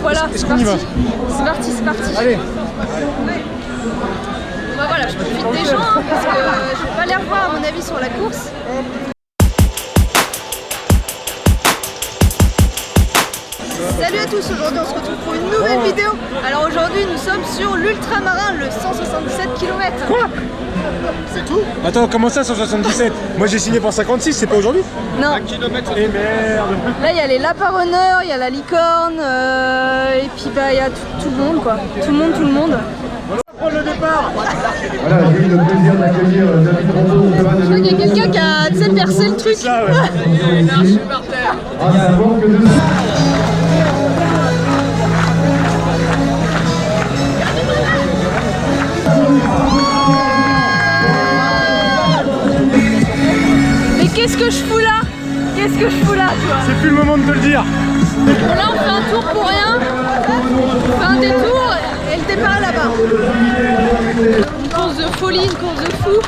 voilà, est-ce qu'on y va? C'est parti, c'est parti. Allez. Bah voilà, je profite des gens hein, parce que je vais pas les revoir à mon avis sur la course. Salut à tous, aujourd'hui on se retrouve pour une nouvelle vidéo. Alors aujourd'hui nous sommes sur l'ultramarin, le 177 km. Quoi? C'est tout? Attends, comment ça 177? Moi j'ai signé pour 56, c'est pas aujourd'hui? Non. 1 km. Et merde. Là il y a les lapins runners, il y a la licorne, et puis bah il y a tout le monde quoi. Tout le monde. Prendre le départ. Voilà, j'ai eu le plaisir d'accueillir David Rondeau. Je crois qu'il y a quelqu'un qui a percé le truc. Ça, ouais. Ah, ça manque de... Mais qu'est-ce que je fous là? Qu'est-ce que je fous là toi? C'est plus le moment de te le dire. Bon là on fait un tour pour rien. On fait un détour et le départ est là-bas. Une course de folie, une course de fou.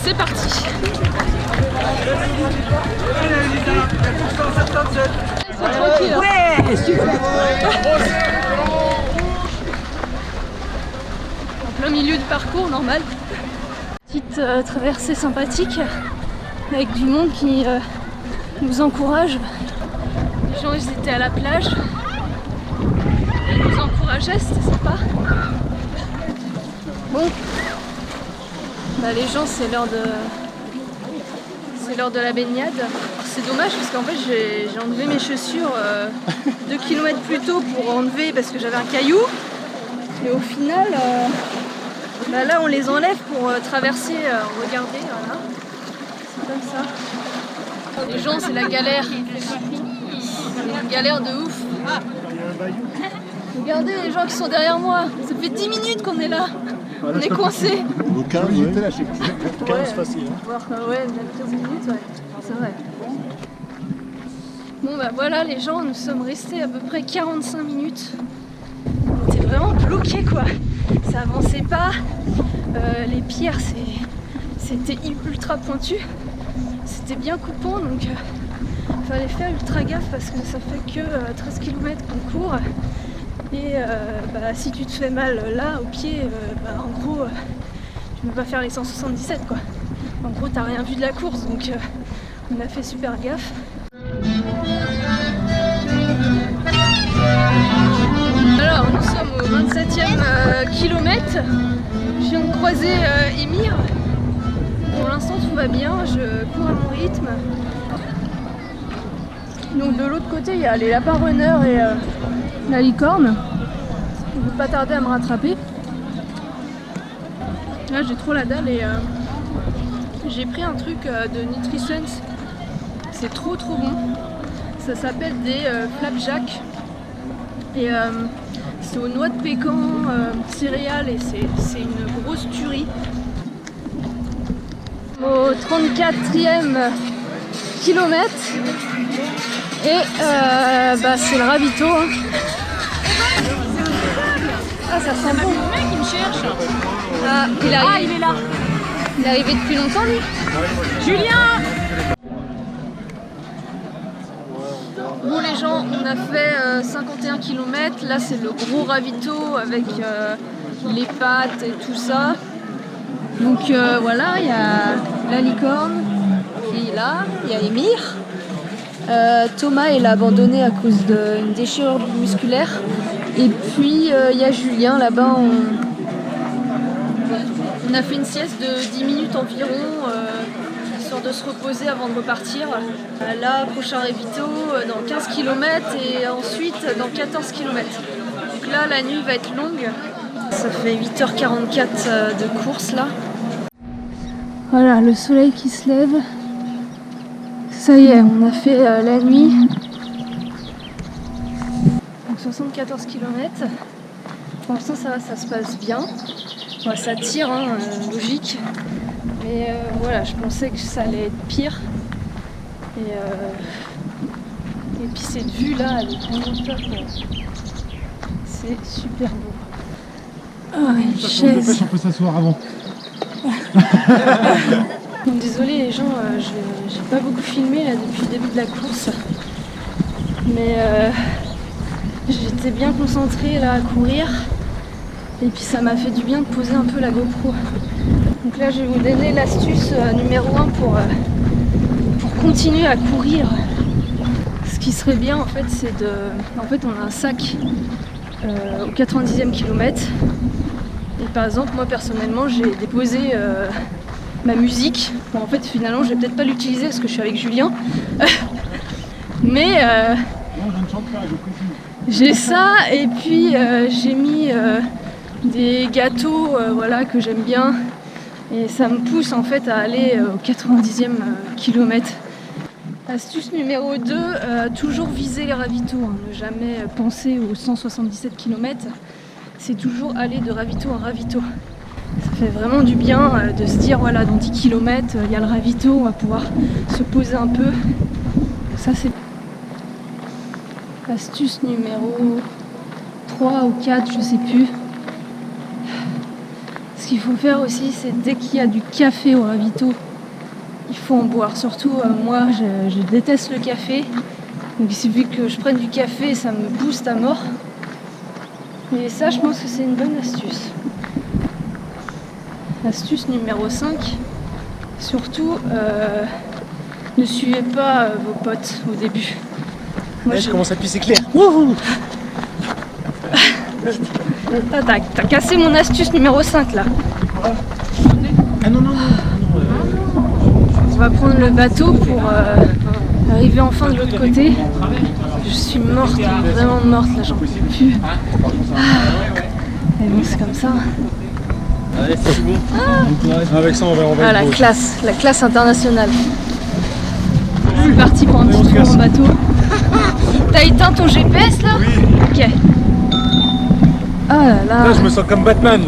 C'est parti. C'est tranquille. Ouais, en plein milieu du parcours normal. Petite traversée sympathique avec du monde qui nous encourage. Les gens ils étaient à la plage. Ils nous encourageaient, c'était sympa. Bon, bah les gens c'est l'heure de la baignade. C'est dommage parce qu'en fait j'ai enlevé mes chaussures 2 km plus tôt pour enlever parce que j'avais un caillou. Et au final, bah là on les enlève pour traverser, regardez, voilà. C'est comme ça. Les gens c'est la galère. C'est une galère de ouf. Regardez les gens qui sont derrière moi. Ça fait 10 minutes qu'on est là. On est coincés. Au 15, il était là, je sais que 15 facile. Ouais, même 15 minutes, ouais. C'est vrai. Bon bah voilà les gens, nous sommes restés à peu près 45 minutes. On était vraiment bloqués quoi. Ça avançait pas. Les pierres c'était ultra pointu. C'était bien coupant donc fallait faire ultra gaffe parce que ça fait que 13 km qu'on court. Et bah, si tu te fais mal là au pied, bah, en gros tu ne peux pas faire les 177 quoi. En gros t'as rien vu de la course donc on a fait super gaffe. Alors nous sommes au 27e kilomètre. Je viens de croiser Émir. Pour l'instant tout va bien, je cours à mon rythme. Donc de l'autre côté il y a les lapins runners et la licorne. Je ne vais pas tarder à me rattraper. Là j'ai trop la dalle et j'ai pris un truc de Nutrisense. C'est trop bon. Ça s'appelle des flapjacks. Et c'est aux noix de pécan, céréales et c'est une grosse tuerie. Au 34e kilomètre. Et bah c'est le ravito. Hein. Ah ça sent bon. Le mec il me cherche. Ah il est là. Il est arrivé depuis longtemps lui. Julien. Bon les gens, on a fait 51 km. Là c'est le gros ravito avec les pâtes et tout ça. Donc voilà, il y a la licorne qui est là, il y a Émir. Thomas il a abandonné à cause d'une déchirure musculaire. Et puis il y a Julien là-bas. On a fait une sieste de 10 minutes environ, histoire de se reposer avant de repartir. Là, prochain ravito dans 15 km et ensuite dans 14 km. Donc là, la nuit va être longue. Ça fait 8h44 de course là. Voilà, le soleil qui se lève. Ça y est, on a fait la nuit. Donc 74 km. Pour l'instant ça va, ça se passe bien. Bon, ça tire, hein, logique. Mais voilà, je pensais que ça allait être pire. Et puis cette vue là, elle est vraiment top. C'est super beau. Oh, une chaise. On peut s'asseoir avant. Bon, désolé les gens, j'ai pas beaucoup filmé là depuis le début de la course. Mais j'étais bien concentrée là à courir. Et puis ça m'a fait du bien de poser un peu la GoPro. Donc là je vais vous donner l'astuce numéro 1 pour continuer à courir. Ce qui serait bien en fait c'est de... En fait on a un sac au 90e kilomètre. Et par exemple moi personnellement j'ai déposé ma musique. Bon en fait finalement je vais peut-être pas l'utiliser parce que je suis avec Julien. Mais j'ai ça et puis j'ai mis des gâteaux voilà, que j'aime bien. Et ça me pousse en fait à aller au 90e kilomètre. Astuce numéro 2, toujours viser les ravitaux, hein. Ne jamais penser aux 177 km. C'est toujours aller de ravito en ravito. Ça fait vraiment du bien de se dire voilà dans 10 km il y a le ravito, on va pouvoir se poser un peu. Ça c'est astuce numéro 3 ou 4, je sais plus. Ce qu'il faut faire aussi, c'est dès qu'il y a du café au ravito, il faut en boire. Surtout moi, je déteste le café. Donc il suffit que je prenne du café, ça me booste à mort. Et ça, je pense que c'est une bonne astuce. Astuce numéro 5, surtout, ne suivez pas vos potes au début. Moi, je commence à pisser clair. T'as cassé mon astuce numéro 5 là. Ah non. On va prendre le bateau pour arriver enfin de l'autre côté. Je suis morte, vraiment morte là, j'en peux plus. Mais bon, c'est comme ça. Allez, c'est bon. Avec ça, on va la classe internationale. Je suis partie pour un petit tour en bateau. T'as éteint ton GPS là? Oui. Ok. Oh là là. Là, je me sens comme Batman.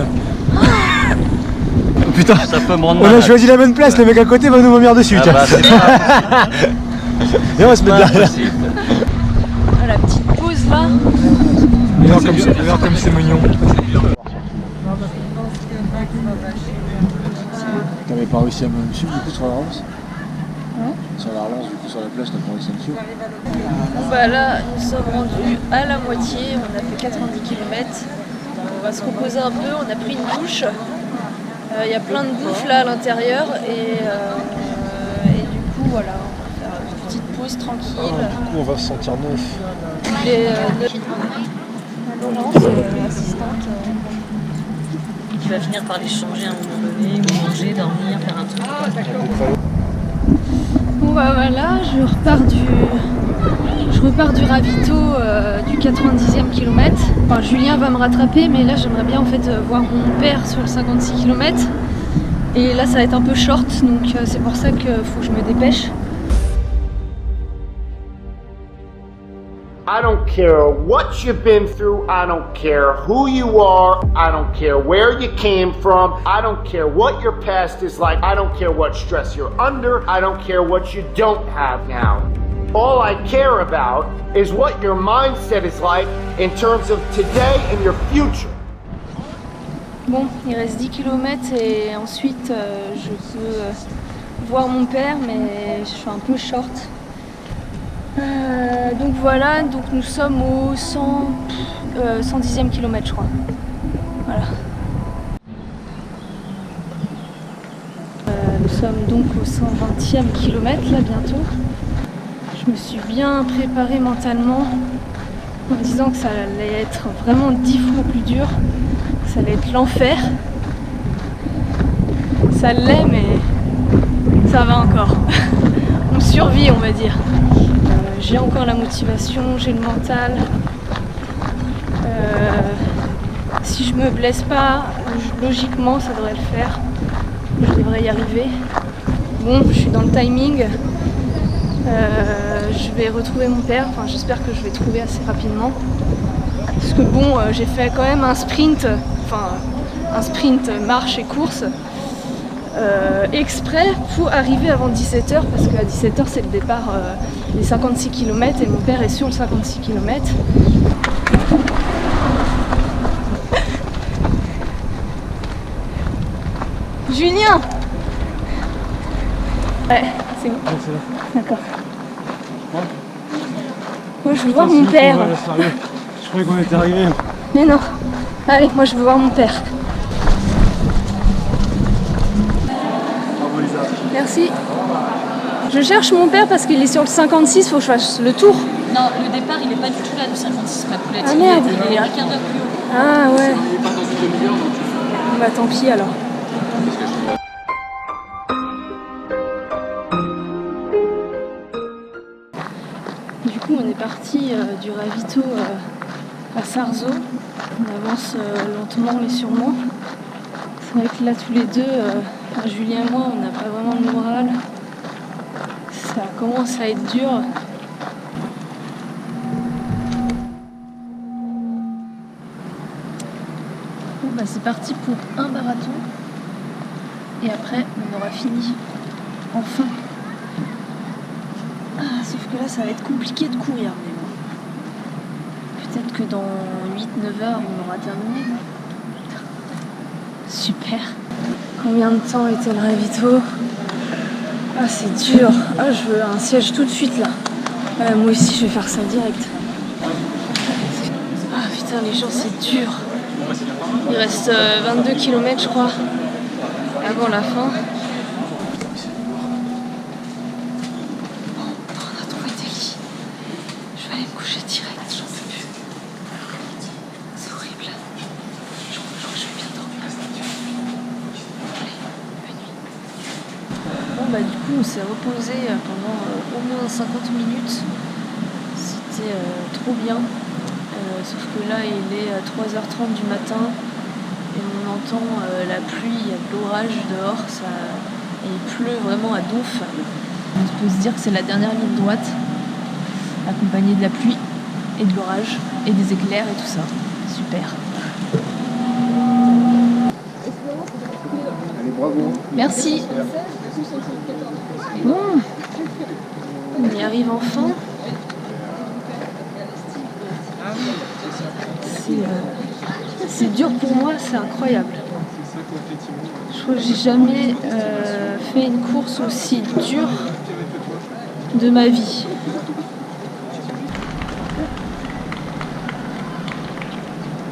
Putain, ça peut me rendre on a choisi la bonne place, le mec à côté va nous vomir dessus. Ah bah, c'est pas... Et on va se mettre derrière. Ah, la petite pause là. Regarde comme c'est mignon. T'avais pas réussi à me suivre du coup sur la relance? Sur la relance, du coup sur la plage, t'as pas réussi à me suivre? Bah là, nous sommes rendus à la moitié, on a fait 90 km. On va se reposer un peu, on a pris une douche. Il y a plein de bouffe là à l'intérieur et du coup voilà, on va faire une petite pause tranquille. Du coup on va se sentir neuf. Laurence, l'assistante. Tu vas finir par les changer à un moment donné, manger, dormir, faire un truc. Bon bah voilà, je repars du ravito du 90e kilomètre. Enfin, Julien va me rattraper, mais là j'aimerais bien en fait voir mon père sur le 56 km. Et là ça va être un peu short, donc c'est pour ça qu'il faut que je me dépêche. I don't care what you've been through, I don't care who you are, I don't care where you came from, I don't care what your past is like, I don't care what stress you're under, I don't care what you don't have now. All I care about is what your mindset is like in terms of today and your future. Bon, il reste 10 km et ensuite je peux voir mon père, mais je suis un peu short. Donc voilà, donc nous sommes au 110e kilomètre je crois. Voilà. Nous sommes donc au 120e kilomètre là bientôt. Je me suis bien préparée mentalement en me disant que ça allait être vraiment 10 fois plus dur. Ça allait être l'enfer. Ça l'est mais ça va encore. On survit on va dire. J'ai encore la motivation, j'ai le mental. Si je me blesse pas, logiquement ça devrait le faire. Je devrais y arriver. Bon, je suis dans le timing. Je vais retrouver mon père, enfin j'espère que je vais trouver assez rapidement. Parce que bon, j'ai fait quand même un sprint marche et course. Exprès pour arriver avant 17h parce qu'à 17h c'est le départ des 56 km et mon père est sur le 56 km. Julien! Ouais, c'est bon. D'accord. Moi je veux voir mon père. Je croyais qu'on était arrivé. Mais non. Allez, moi je veux voir mon père. Bravo Lisa. Merci. Je cherche mon père parce qu'il est sur le 56, faut que je fasse le tour. Non, le départ, il est pas du tout là, du 56, ma poulette. Ah, merde. Il est un quart d'heure plus haut. Ah ouais. Il est pas dans une demi-heure, donc tu fais. Bah tant pis alors. Du coup, on est parti du ravito à Sarzeau. On avance lentement mais sûrement. C'est vrai que là, tous les deux, Julien et moi, on n'a pas vraiment de morale. Ça commence à être dur. Bon, bah, c'est parti pour un marathon. Et après, on aura fini. Enfin. Ah, sauf que là, ça va être compliqué de courir. Mais bon. Peut-être que dans 8-9 heures, on aura terminé. Super. Combien de temps était le ravito? Ah, c'est dur. Ah, je veux un siège tout de suite là. Moi aussi, je vais faire ça direct. Ah putain, les gens, c'est dur. Il reste 22 km, je crois, avant la fin. On a trouvé des lits. Je vais aller me coucher direct, j'en peux plus. C'est horrible. Je crois que je vais bien dormir. Allez, bonne nuit. Bon bah du coup on s'est reposé pendant au moins 50 minutes. C'était trop bien. Sauf que là il est 3h30 du matin et on entend la pluie, il y a de l'orage dehors, et il pleut vraiment à donf. On peut se dire que c'est la dernière ligne droite, accompagnée de la pluie et de l'orage et des éclairs et tout ça. Super. Allez, bravo. Merci. Bon, on y arrive enfin. C'est dur pour moi, c'est incroyable. Je crois que j'ai jamais fait une course aussi dure de ma vie.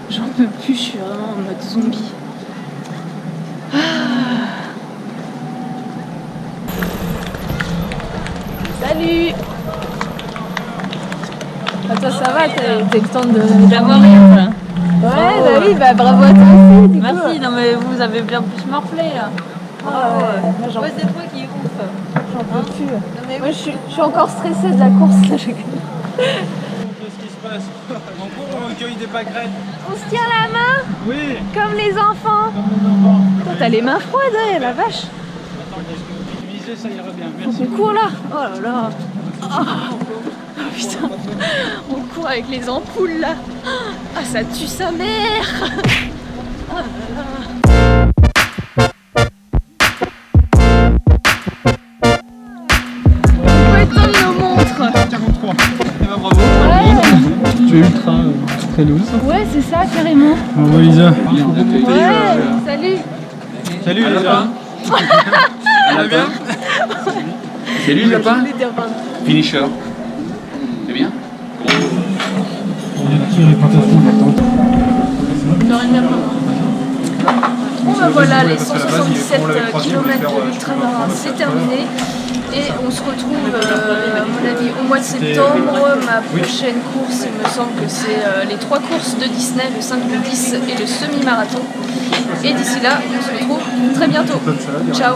J'en peux plus, je suis vraiment en mode zombie. Salut! Ah, toi ça va, t'as le temps de D'avoir rien, là. Ouais, bah oui, bah bravo à toi aussi, du coup. Merci, non mais vous avez bien plus morflé là. Ah ouais, j'en Ouais, c'est toi qui est ouf. peux plus. Moi, je suis encore stressée de la course. Là. Ce qui se passe. En cours, on cueille des pâquerettes. On se tient la main Oui. comme les enfants. Toi, t'as les mains froides, hein, la vache. Attends, parce que utiliser, ça ira bien. Faut Merci. qu'on court là. Oh là là. Oh putain. On court avec les ampoules là. Ah, ça tue sa mère. Oh là là. On va éteindre nos montres. 43. Eh ben, bravo. Ouais. Tu es ultra très douce. Ouais, c'est ça, carrément. Bravo Lisa. Ouais, salut. Salut Lisa. Ça va bien? Salut Je lapin. voulais dire pardon. Finisher. C'est bien? Bon ben voilà, les 177 km de l'ultramarin, c'est terminé. Et on se retrouve, à mon avis, au mois de septembre. Ma prochaine course, il me semble que c'est les 3 courses de Disney, le 5, le 10 et le semi-marathon. Et d'ici là, on se retrouve très bientôt. Ciao!